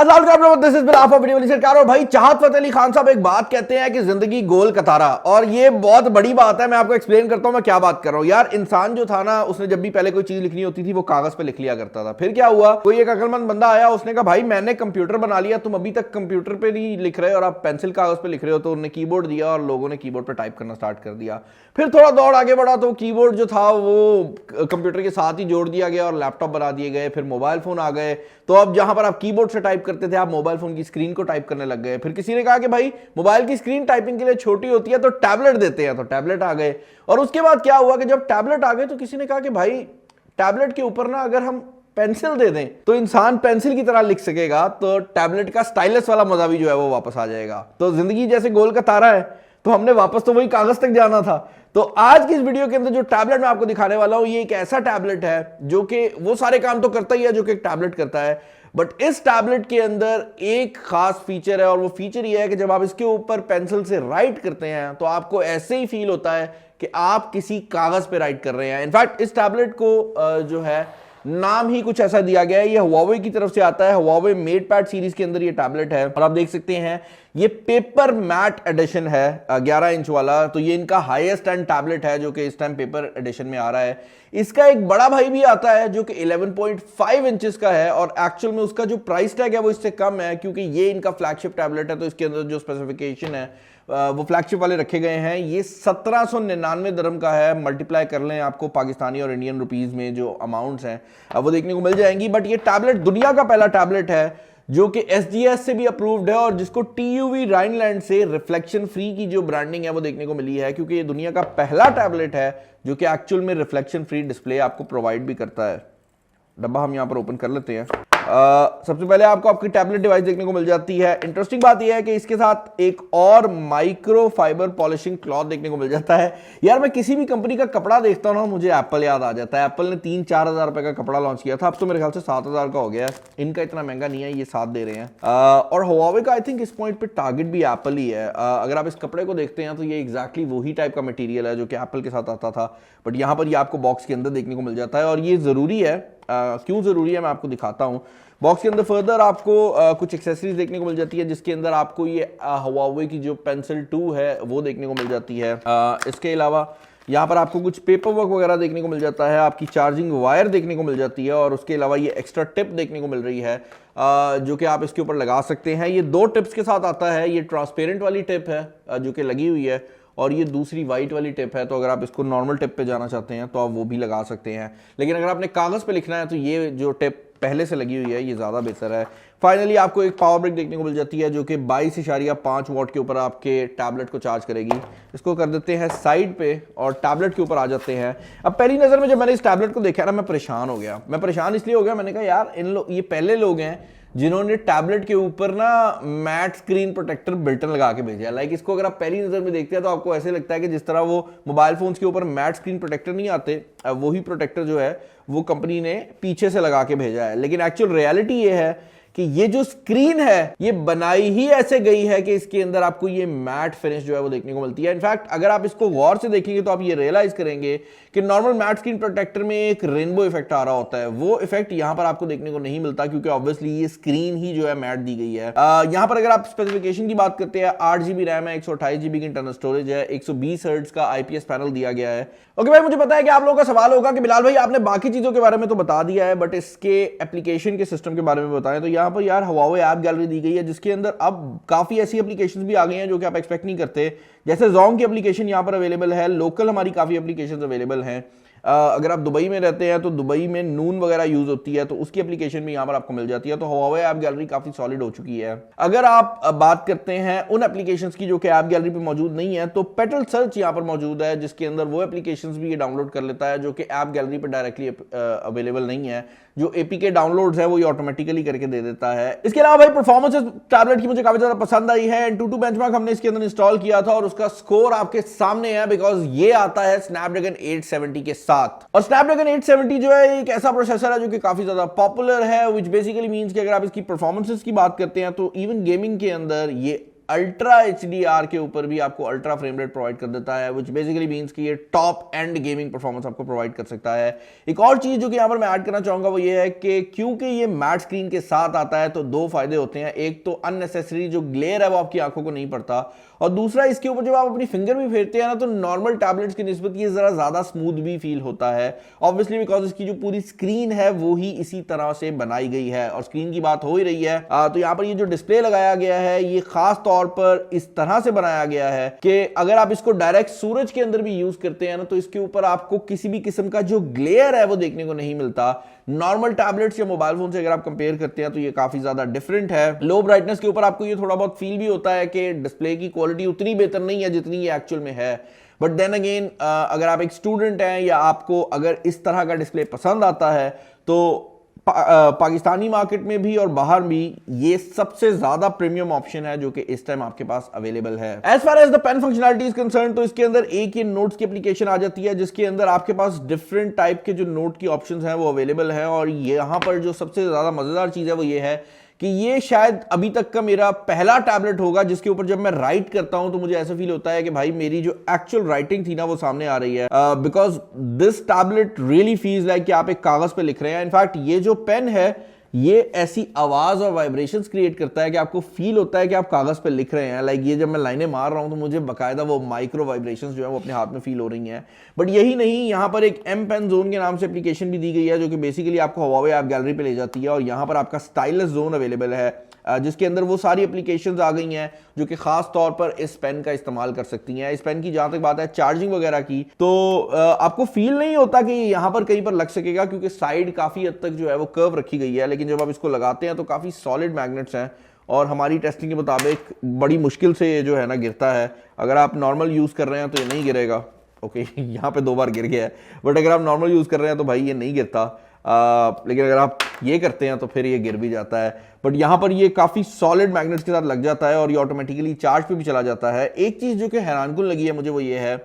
सरकार और भाई चाहत फतेह अली खान साहब एक बात कहते हैं कि जिंदगी गोल कतारा, और ये बहुत बड़ी बात है। मैं आपको एक्सप्लेन करता हूं मैं क्या बात कर रहा हूं। यार इंसान जो था ना, उसने जब भी पहले कोई चीज लिखनी होती थी वो कागज पे लिख लिया करता था। फिर क्या हुआ, कोई एक अकलमंद बंदा आया, उसने कहा भाई मैंने कंप्यूटर बना लिया, तुम अभी तक कंप्यूटर पे नहीं लिख रहे और आप पेंसिल कागज पे लिख रहे हो। तो उन्होंने कीबोर्ड दिया और लोगों ने कीबोर्ड पे टाइप करना स्टार्ट कर दिया। फिर थोड़ा दौड़ आगे बढ़ा तो कीबोर्ड जो था वो कंप्यूटर के साथ ही जोड़ दिया गया और लैपटॉप बना दिए गए। फिर मोबाइल फोन आ गए, तो अब जहां पर आप कीबोर्ड से टाइप करते थे आप मोबाइल फोन की स्क्रीन को टाइप करने लग गए। फिर किसी ने कहा कि भाई मोबाइल की स्क्रीन टाइपिंग के लिए छोटी होती है तो टैबलेट देते हैं, तो टैबलेट आ गए। और उसके बाद क्या हुआ कि जब टैबलेट आ गए तो किसी ने कहा कि भाई टैबलेट के ऊपर ना अगर हम पेंसिल दे दें तो इंसान पेंसिल की तरह लिख सकेगा, तो टैबलेट का स्टाइलस वाला मजा भी जो है वो वापस आ जाएगा। तो जिंदगी जैसे गोल का तारा है, तो हमने वापस तो वही कागज तक जाना था। तो आज की इस वीडियो के अंदर जो टैबलेट मैं आपको दिखाने वाला हूं, ये एक ऐसा टैबलेट है जो कि वो सारे काम तो करता ही है जो कि एक टैबलेट करता है, बट इस टैबलेट के अंदर एक खास फीचर है। और वो फीचर ये है कि जब आप इसके ऊपर पेंसिल से राइट करते हैं तो आपको ऐसे ही फील होता है कि आप किसी कागज पे राइट कर रहे हैं। इनफैक्ट इस टैबलेट को जो है नाम ही कुछ ऐसा दिया गया है, ये हुआवे की तरफ से आता है। हुआवे मेटपैड सीरीज के अंदर ये टैबलेट है और आप देख सकते हैं ये पेपर मैट एडिशन है 11 इंच वाला। तो ये इनका हाईएस्ट एंड टैबलेट है जो कि इस टाइम पेपर एडिशन में आ रहा है। इसका एक बड़ा भाई भी आता है जो कि 11.5 इंचेस का है और एक्चुअल में उसका जो प्राइस टैग है वो इससे कम है, क्योंकि ये इनका फ्लैगशिप टैबलेट है। तो इसके अंदर जो स्पेसिफिकेशन है वो फ्लैगशिप वाले रखे गए हैं। ये 1799 दिरहम का है। मल्टीप्लाई कर लें, आपको पाकिस्तानी और इंडियन रुपीस में जो अमाउंट्स हैं वो देखने को मिल जाएंगी। बट ये टैबलेट दुनिया का पहला टैबलेट है जो कि एसजीएस से भी अप्रूव्ड है और जिसको टीयूवी राइनलैंड से रिफ्लेक्शन फ्री की जो ब्रांडिंग है वो देखने को मिली है, क्योंकि ये दुनिया का पहला टैबलेट है जो कि एक्चुअल में रिफ्लेक्शन फ्री डिस्प्ले आपको प्रोवाइड भी करता है। डब्बा हम यहां पर ओपन कर लेते हैं। सबसे पहले आपको आपकी टैबलेट डिवाइस देखने को मिल जाती है। इंटरेस्टिंग बात यह है कि इसके साथ एक और माइक्रो फाइबर पॉलिशिंग क्लॉथ देखने को मिल जाता है। यार मैं किसी भी कंपनी का कपड़ा देखता हूं ना, मुझे एप्पल याद आ जाता है। एप्पल ने 3-4 हजार रुपए का कपड़ा लॉन्च किया था, अब तो मेरे ख्याल से 7 हजार का हो गया है। इनका इतना महंगा नहीं है, ये 7 दे रहे हैं। और हुआवे का आई थिंक इस पॉइंट पे टारगेट भी एप्पल ही है। अगर आप इस कपड़े को देखते हैं तो ये एग्जैक्टली वही टाइप का मटेरियल है जो कि एप्पल के साथ आता था, बट यहां पर ये आपको बॉक्स के अंदर देखने को मिल जाता है। और ये जरूरी है, क्यों जरूरी है मैं आपको दिखाता हूं। बॉक्स के अंदर फर्दर आपको कुछ एक्सेसरीज देखने को मिल जाती है, जिसके अंदर आपको ये हुआवे की जो पेंसिल 2 है वो देखने को मिल जाती है। इसके अलावा यहाँ पर आपको कुछ पेपर वर्क वगैरह देखने को मिल जाता है, आपकी चार्जिंग वायर देखने को मिल जाती है और उसके अलावा ये एक्स्ट्रा टिप देखने को मिल रही है जो कि आप इसके ऊपर लगा सकते हैं। ये 2 टिप्स के साथ आता है। ये ट्रांसपेरेंट वाली टिप है जो कि लगी हुई है और ये दूसरी वाइट वाली टिप है। तो अगर आप इसको नॉर्मल टिप पे जाना चाहते हैं तो आप वो भी लगा सकते हैं, लेकिन अगर आपने कागज पे लिखना है तो ये जो टिप पहले से लगी हुई है ये ज्यादा बेहतर है। फाइनली आपको एक पावर ब्रिक देखने को मिल जाती है जो कि 22.5 वॉट के ऊपर आपके टैबलेट को चार्ज करेगी। इसको कर देते हैं साइड पे और टैबलेट के ऊपर आ जाते हैं। अब पहली नजर में जब मैंने इस टैबलेट को देखा ना, मैं परेशान हो गया। मैं परेशान इसलिए हो गया, मैंने कहा यार ये पहले लोग हैं जिन्होंने टैबलेट के ऊपर ना मैट स्क्रीन प्रोटेक्टर बिल्टन लगा के भेजा है। लाइक इसको अगर आप पहली नजर में देखते हैं तो आपको ऐसे लगता है कि जिस तरह वो मोबाइल फोन्स के ऊपर मैट स्क्रीन प्रोटेक्टर नहीं आते, वही प्रोटेक्टर जो है वो कंपनी ने पीछे से लगा के भेजा है। लेकिन एक्चुअल रियलिटी ये है कि ये जो स्क्रीन है ये बनाई ही ऐसे गई है कि इसके अंदर आपको ये मैट फिनिश जो है वो देखने को मिलती है। इनफैक्ट अगर आप इसको गौर से देखेंगे तो आप ये रियलाइज करेंगे कि नॉर्मल मैट स्क्रीन प्रोटेक्टर में एक रेनबो इफेक्ट आ रहा होता है, वो इफेक्ट यहां पर आपको देखने को नहीं मिलता, क्योंकि ऑब्वियसली ये स्क्रीन ही जो है मैट दी गई है। यहां पर अगर आप स्पेसिफिकेशन की बात करते हैं, 8GB रैम है, 128GB की इंटरनल स्टोरेज है, 120 हर्ट्ज का आईपीएस पैनल दिया गया है। ओके भाई, मुझे पता है कि आप लोगों का सवाल होगा कि बिलाल भाई आपने बाकी चीजों के बारे में तो बता दिया है, बट इसके एप्लीकेशन के सिस्टम के बारे में बताएं। तो यहां पर यार हुआवे ऐप गैलरी दी गई है, जिसके अंदर अब काफी ऐसी एप्लीकेशंस भी आ गई हैं जो कि आप एक्सपेक्ट नहीं करते। जैसे जोंग की एप्लीकेशन यहां पर अवेलेबल है, लोकल हमारी काफी एप्लीकेशंस अवेलेबल हैं। अगर आप दुबई में रहते हैं तो दुबई में नून वगैरह यूज होती है, तो उसकी एप्लीकेशन भी यहां पर आपको मिल जाती है। तो हुआवे ऐप गैलरी काफी सॉलिड हो चुकी है। अगर आप बात करते हैं उन एप्लीकेशंस की जो कि ऐप गैलरी पे मौजूद नहीं है, तो पेटल सर्च यहां पर मौजूद है, जिसके अंदर वो एप्लीकेशंस भी ये डाउनलोड कर लेता है जो कि ऐप गैलरी पर डायरेक्टली अवेलेबल नहीं है। जो एपीके डाउनलोड्स है वो ये ऑटोमेटिकली करके दे देता है। इसके अलावा भाई परफॉर्मेंस टैबलेट की मुझे काफी ज्यादा पसंद आई है। Antutu बेंचमार्क हमने इसके अंदर इंस्टॉल किया था और उसका स्कोर आपके सामने है, बिकॉज ये आता है स्नैपड्रैगन 870 के साथ। और स्नैपड्रैगन 870 जो है एक ऐसा प्रोसेसर है जो कि काफी ज्यादा पॉपुलर है, विच बेसिकली मींस कि अगर आप इसकी परफॉर्मेंसेस की बात करते हैं तो इवन गेमिंग के अंदर ये अल्ट्रा HDR के ऊपर भी आपको अल्ट्रा फ्रेम रेट प्रोवाइड कर देता है, विच बेसिकली मींस कि ये टॉप एंड गेमिंग परफॉर्मेंस आपको प्रोवाइड कर सकता है। एक और चीज जो कि यहां पर मैं ऐड करना चाहूंगा वो ये है कि क्योंकि ये मैट स्क्रीन के साथ आता है तो दो फायदे होते हैं। एक तो अननेसेसरी जो ग्लेयर है वो आपकी आंखों को नहीं पड़ता, और दूसरा इसके ऊपर जब आप अपनी फिंगर भी फेरते हैं ना तो नॉर्मल टैबलेट्स की निस्बत ये जरा ज्यादा स्मूथ भी फील होता है, ऑब्वियसली बिकॉज इसकी जो पूरी स्क्रीन है वो ही इसी तरह से बनाई गई है। और स्क्रीन की बात हो ही रही है तो यहाँ पर ये जो डिस्प्ले लगाया गया है ये खास तौर पर इस तरह से बनाया गया है कि अगर आप इसको डायरेक्ट सूरज के अंदर भी यूज करते हैं ना तो इसके ऊपर आपको किसी भी किस्म का जो ग्लेयर है वो देखने को नहीं मिलता। नॉर्मल टैबलेट्स या मोबाइल फोन से अगर आप कंपेयर करते हैं तो ये काफी ज्यादा डिफरेंट है। लो ब्राइटनेस के ऊपर आपको ये थोड़ा बहुत फील भी होता है कि डिस्प्ले की क्वालिटी उतनी बेहतर नहीं है जितनी ये एक्चुअल में है, बट देन अगेन अगर आप एक स्टूडेंट हैं या आपको अगर इस तरह का डिस्प्ले पसंद आता है तो पाकिस्तानी मार्केट में भी और बाहर भी ये सबसे ज्यादा प्रीमियम ऑप्शन है जो कि इस टाइम आपके पास अवेलेबल है। As far as the pen functionality is concern तो इसके अंदर एक ये नोट्स की एप्लीकेशन आ जाती है जिसके अंदर आपके पास डिफरेंट टाइप के जो नोट की ऑप्शंस हैं वो अवेलेबल है। और यहां पर जो सबसे ज्यादा मजेदार चीज है वो ये है कि ये शायद अभी तक का मेरा पहला टैबलेट होगा जिसके ऊपर जब मैं राइट करता हूं तो मुझे ऐसा फील होता है कि भाई मेरी जो एक्चुअल राइटिंग थी ना वो सामने आ रही है, because this tablet really feels like कि आप एक कागज पे लिख रहे हैं। इनफैक्ट ये जो पेन है ये ऐसी आवाज और वाइब्रेशंस क्रिएट करता है कि आपको फील होता है कि आप कागज पे लिख रहे हैं। लाइक ये जब मैं लाइनें मार रहा हूं तो मुझे बकायदा वो माइक्रो वाइब्रेशंस जो है वो अपने हाथ में फील हो रही हैं। बट यही नहीं, यहाँ पर एक M Pen Zone के नाम से एप्लीकेशन भी दी गई है जो कि बेसिकली आपको Huawei ऐप गैलरी पे ले जाती है, और यहाँ पर आपका स्टाइलस जोन अवेलेबल है जिसके अंदर वो सारी एप्लीकेशंस आ गई हैं जो कि खास तौर पर इस पेन का इस्तेमाल कर सकती हैं। इस पेन की जहां तक बात है चार्जिंग वगैरह की तो आपको फील नहीं होता कि यहां पर कहीं पर लग सकेगा क्योंकि साइड काफी हद तक जो है वो कर्व रखी गई है, लेकिन जब आप इसको लगाते हैं तो काफी सॉलिड मैग्नेट्स हैं और हमारी टेस्टिंग के मुताबिक बड़ी मुश्किल से ये जो है ना गिरता है। अगर आप नॉर्मल यूज कर रहे हैं तो ये नहीं गिरेगा, ओके यहाँ पे 2 बार गिर गया है, बट अगर आप नॉर्मल यूज कर रहे हैं तो भाई ये नहीं गिरता, लेकिन अगर आप ये करते हैं तो फिर ये गिर भी जाता है। बट यहाँ पर ये काफी सॉलिड मैग्नेट्स के साथ लग जाता है और ये ऑटोमेटिकली चार्ज पे भी चला जाता है। एक चीज जो कि हैरानकुन लगी है मुझे वो ये है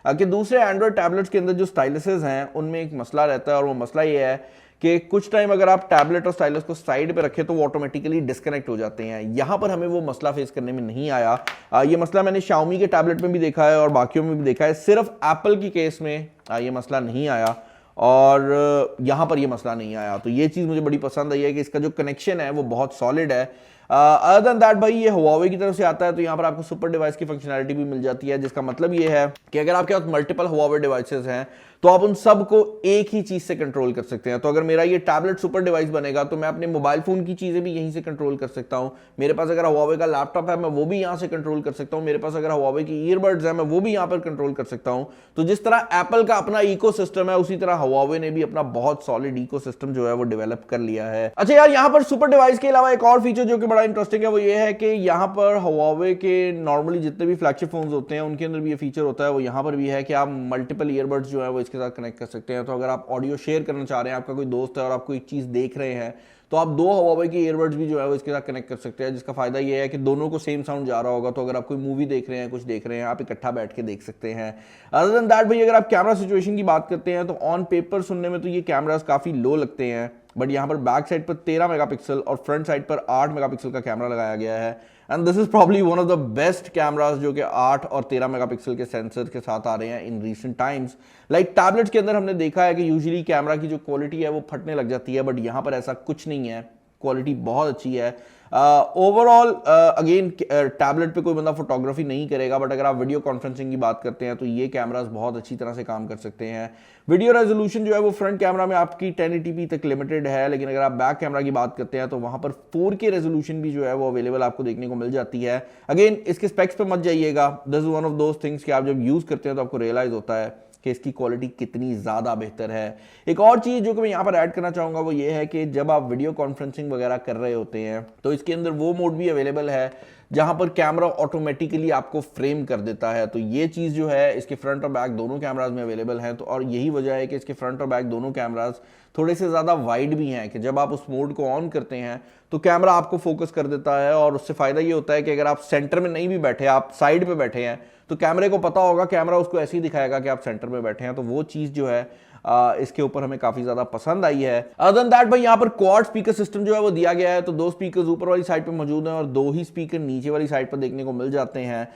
कि दूसरे एंड्रॉइड टैबलेट्स के अंदर जो स्टाइलसेस हैं उनमें एक मसला रहता है, और वो मसला ये है कि कुछ टाइम अगर आप टैबलेट और स्टाइलस को साइड पे रखें तो वो ऑटोमेटिकली डिस्कनेक्ट हो जाते हैं। यहाँ पर हमें वो मसला फेस करने में नहीं आया। ये मसला मैंने Xiaomi के टैबलेट में भी देखा है और बाकियों में भी देखा है, सिर्फ एप्पल की केस में ये मसला नहीं आया और यहाँ पर ये मसला नहीं आया। तो ये चीज़ मुझे बड़ी पसंद आई है कि इसका जो कनेक्शन है वो बहुत सॉलिड है। अदर देन दैट भाई ये Huawei की तरफ से आता है तो यहाँ पर आपको सुपर डिवाइस की फंक्शनैलिटी भी मिल जाती है, जिसका मतलब ये है कि अगर आपके पास मल्टीपल Huawei डिवाइसेस हैं तो आप उन सब को एक ही चीज से कंट्रोल कर सकते हैं। तो अगर मेरा ये टैबलेट सुपर डिवाइस बनेगा तो मैं अपने मोबाइल फोन की चीजें भी यहीं से कंट्रोल कर सकता हूं। मेरे पास अगर Huawei का लैपटॉप है मैं वो भी यहां से कंट्रोल कर सकता हूं। मेरे पास अगर Huawei की ईयरबड्स है मैं वो भी यहां पर कंट्रोल कर सकता हूं। तो जिस तरह एप्पल का अपना इकोसिस्टम है उसी तरह Huawei ने भी अपना बहुत सॉलिड इकोसिस्टम जो है वो डेवलप कर लिया है। अच्छा यार, यहाँ पर सुपर डिवाइस के अलावा एक और फीचर जो कि बड़ा इंटरेस्टिंग है वो ये है कि यहाँ पर Huawei के नॉर्मली जितने भी फ्लैगशिप फोन्स होते हैं उनके अंदर भी ये फीचर होता है, वो यहाँ पर भी है कि आप मल्टीपल ईयरबड्स जो है वो इसके साथ कनेक्ट कर सकते हैं। तो अगर आप ऑडियो शेयर करना चाह रहे हैं, आपका कोई दोस्त है और आप कोई चीज देख रहे हैं तो आप 2 Huawei के ईयरबड्स भी जो है वो इसके साथ कनेक्ट कर सकते हैं, जिसका फायदा ये है कि दोनों को सेम साउंड जा रहा होगा। तो अगर आप कोई मूवी देख रहे हैं, कुछ देख रहे हैं, आप इकट्ठा बैठ के देख सकते हैं। अदर देन दैट भाई अगर आप कैमरा सिचुएशन की बात करते हैं तो ऑन पेपर सुनने में तो ये कैमरास काफी लो लगते हैं, बट यहाँ पर बैक साइड पर 13 मेगापिक्सल और फ्रंट साइड पर 8 मेगापिक्सल का कैमरा लगाया गया है। And this is probably one of the best cameras जो कि 8 और 13 मेगापिक्सल के सेंसर के साथ आ रहे हैं in recent times. Like tablets के अंदर हमने देखा है कि यूजुअली कैमरा की जो क्वालिटी है वो फटने लग जाती है, बट यहाँ पर ऐसा कुछ नहीं है, क्वालिटी बहुत अच्छी है। ओवरऑल अगेन टैबलेट पे कोई बंदा फोटोग्राफी नहीं करेगा, बट अगर आप वीडियो कॉन्फ्रेंसिंग की बात करते हैं तो ये कैमरास बहुत अच्छी तरह से काम कर सकते हैं। वीडियो रेजोल्यूशन जो है वो फ्रंट कैमरा में आपकी 1080p तक लिमिटेड है, लेकिन अगर आप बैक कैमरा की बात करते हैं तो वहां पर 4K रेजोल्यूशन भी जो है वो अवेलेबल आपको देखने को मिल जाती है। अगेन इसके स्पेक्स पे मत जाइएगा, this is one of those things कि आप जब यूज करते हैं तो आपको रियलाइज होता है कि इसकी क्वालिटी कितनी ज़्यादा बेहतर है। एक और चीज़ जो कि मैं यहाँ पर ऐड करना चाहूँगा वो ये है कि जब आप वीडियो कॉन्फ्रेंसिंग वगैरह कर रहे होते हैं तो इसके अंदर वो मोड भी अवेलेबल है जहाँ पर कैमरा ऑटोमेटिकली आपको फ्रेम कर देता है। तो ये चीज़ जो है इसके फ्रंट और बैक दोनों कैमराज में अवेलेबल है। तो और यही वजह है कि इसके फ्रंट और बैक दोनों कैमराज थोड़े से ज़्यादा वाइड भी हैं कि जब आप उस मोड को ऑन करते हैं तो कैमरा आपको फोकस कर देता है, और उससे फ़ायदा ये होता है कि अगर आप सेंटर में नहीं भी बैठे, आप साइड पे बैठे हैं तो कैमरे को पता होगा, कैमरा उसको ऐसे ही दिखाएगा कि आप सेंटर में बैठे हैं। तो वो चीज़ जो है इसके ऊपर हमें काफी ज्यादा पसंद आई है। अदर देन दैट भाई यहाँ पर क्वाड स्पीकर सिस्टम जो है वो दिया गया है, तो 2 स्पीकर ऊपर वाली साइड पे मौजूद हैं और 2 ही स्पीकर नीचे वाली साइड पर देखने को मिल जाते हैं।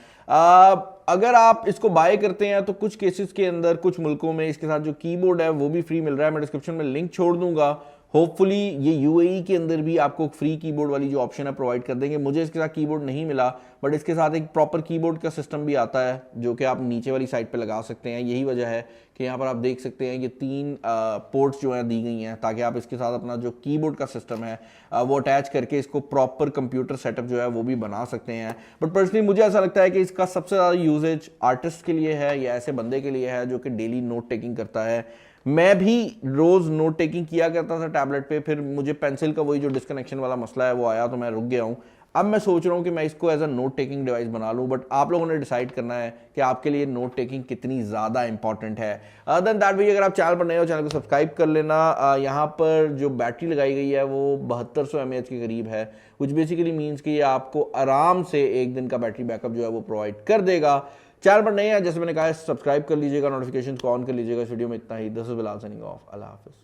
अगर आप इसको बाय करते हैं तो कुछ केसेस के अंदर कुछ मुल्कों में इसके साथ जो कीबोर्ड है वो भी फ्री मिल रहा है, मैं डिस्क्रिप्शन में लिंक छोड़ दूंगा। होपफुली ये यूएई के अंदर भी आपको फ्री कीबोर्ड वाली जो ऑप्शन है प्रोवाइड कर देंगे। मुझे इसके साथ कीबोर्ड नहीं मिला, बट इसके साथ एक प्रॉपर कीबोर्ड का सिस्टम भी आता है जो कि आप नीचे वाली साइड पे लगा सकते हैं। यही वजह है कि यहाँ पर आप देख सकते हैं कि 3 पोर्ट्स जो हैं दी गई हैं ताकि आप इसके साथ अपना जो कीबोर्ड का सिस्टम है वो अटैच करके इसको प्रॉपर कंप्यूटर सेटअप जो है वो भी बना सकते हैं। बट पर्सनली मुझे ऐसा लगता है कि इसका सबसे ज़्यादा यूजेज आर्टिस्ट के लिए है या ऐसे बंदे के लिए है जो कि डेली नोट टेकिंग करता है। मैं भी रोज नोट टेकिंग किया करता था टैबलेट पे, फिर मुझे पेंसिल का वही जो डिस्कनेक्शन वाला मसला है वो आया तो मैं रुक गया हूँ। अब मैं सोच रहा हूँ कि मैं इसको as a note taking device बना लूँ, बट आप लोगों ने डिसाइड करना है कि आपके लिए नोट टेकिंग कितनी ज़्यादा इंपॉर्टेंट है। अदर देन दैट भी अगर आप चैनल पर नए हो चैनल को सब्सक्राइब कर लेना। यहाँ पर जो बैटरी लगाई गई है वो 7200 mAh के करीब है, विच बेसिकली मीन्स कि ये आपको आराम से 1 दिन का बैटरी बैकअप जो है वो प्रोवाइड कर देगा। चैनल पर नए हैं जैसे मैंने कहा सब्सक्राइब कर लीजिएगा, नोटिफिकेशन को ऑन कर लीजिएगा। इस वीडियो में इतना ही। This is Bilal signing off. अल्लाह हाफिज़।